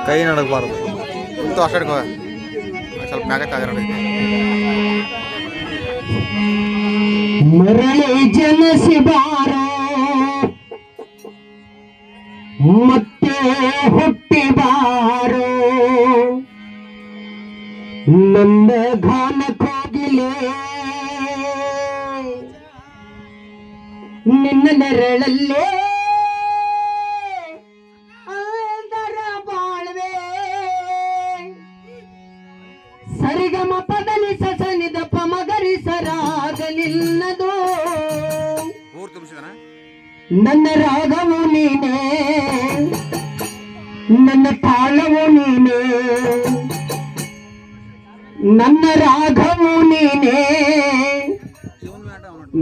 ಕೈ ನಡಗಬಾರ್ದು ಅಷ್ಟು ಹಿಡ್ಕೋ ಸ್ವಲ್ಪ ಮ್ಯಾಗತ್ತಾಗ ಮರಳಿ ಜನಸಿ ಬಾರೋ ಮತ್ತೆ ಹುಟ್ಟಿ ಬಾರೋ ನನ್ನ ಘಾನ ಕೋಗಿಲೆ ನಿನ್ನ ನೆರಳಲ್ಲೇ ಆಂದರ ಬಾಳ್ವೆ ಸರಿಗಮ ಪದನಿ ಸಸನಿದ ಪಮಗರಿಸರಾಗ ನಿನ್ನದು ನನ್ನ ರಾಗವು ನೀನೇ ನನ್ನ ತಾಳವು ನೀನೇ ನನ್ನ ರಾಗವು ನೀನೇ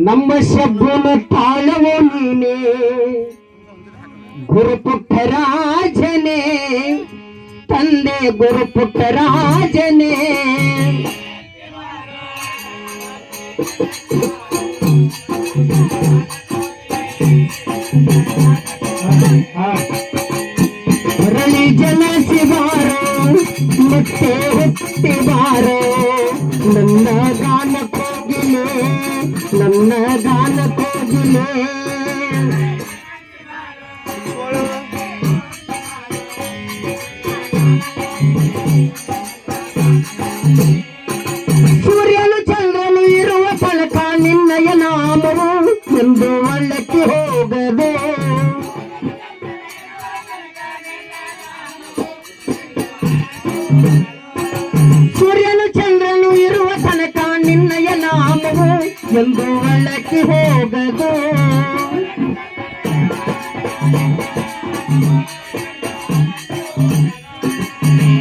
ನಮ್ಮ ಶಬ್ಬನ ತಾಳವು ನೀನೇ ಗುರುಪುಟ್ಟರಾಜನೇ ತಂದೆ ಗುರುಪುಟ್ಟರಾಜನೇ ಮರಳಿ ಜನಸಿ ಬಾರೋ ಮತ್ತೆ ಹುಟ್ಟಿ ಬಾರೋ ನನ್ನ ಗಾನ ಕೋಗಿಲೆ ನನ್ನ ಗಾನ ಕೋಗಿಲೆ ಸೂರ್ಯನು ಚಂದ್ರನು ಇರುವ ಫಲಕ ನಿನ್ನಯ ನಾಮವು ಎಂದು ಒಳ್ಳಕ್ಕೆ ಹೋಗದೆ ಸೂರ್ಯನು ಚಂದ್ರನು ಇರುವ ತನಕ ನಿನ್ನಯ ನಾಮವು ಎಂದು ಒಳ್ಳಕ್ಕೆ ಹೋಗದು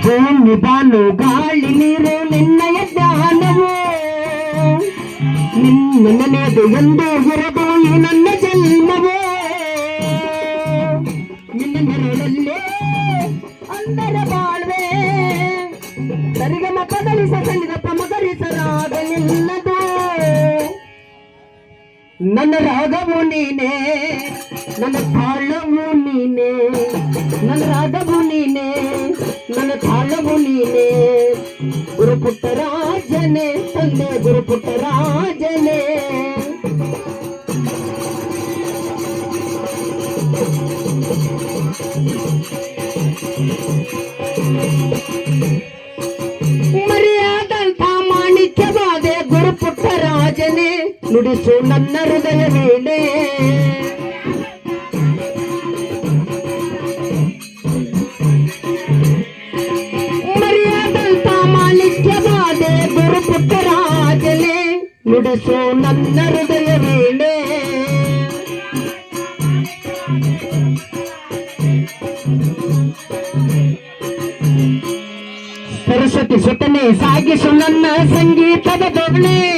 ಭೂಮಿ ಬಾನು ಗಾಳಿ ನೀರು ನಿನ್ನಯ ಧ್ಯಾನವು ನಿನ್ನ ನೆನೆದು ಎಂದು ಇರದು ಈ ನನ್ನ ಜನ್ಮವೇ ನಿನ್ನ ನೆರಳಲ್ಲೇ ಅಂದರ ಬಾಳ್ವೆ ಸರಿಗಮ ಪದಲಿ ಸಸನಿದ ಪಮಗರಿಸರಾಗ ನಿನ್ನದು ನನ್ನ ರಾಗವು ನೀನೇ ನನ್ನ ತಾಳವು ನೀನೇ ನನ್ನ ರಾಗವು ನೀನೇ ನನ್ನ ತಾಳವು ನೀನೇ ಗುರುಪುಟ್ಟರಾಜನೇ ತಂದೆ ಗುರುಪುಟ್ಟರಾಜನೇ ಮರೆಯಾದಂಥ ಮಾಣಿಕ್ಯವಾದೆ ಗುರುಪುಟ್ಟರಾಜನೇ ನುಡಿಸು ನನ್ನ ಹೃದಯ ವೀಣೆ ಮರೆಯಾದಂಥ ಮಾಣಿಕ್ಯವಾದೆ ಗುರುಪುಟ್ಟರಾಜನೇ ನುಡಿಸು ನನ್ನ ಹೃದಯ ವೀಣೆ ಸರಸ್ವತಿ ಸುತ್ತನೆ ಸಾಗಿಸು ನನ್ನ ಸಂಗೀತದ ದೋಣೆ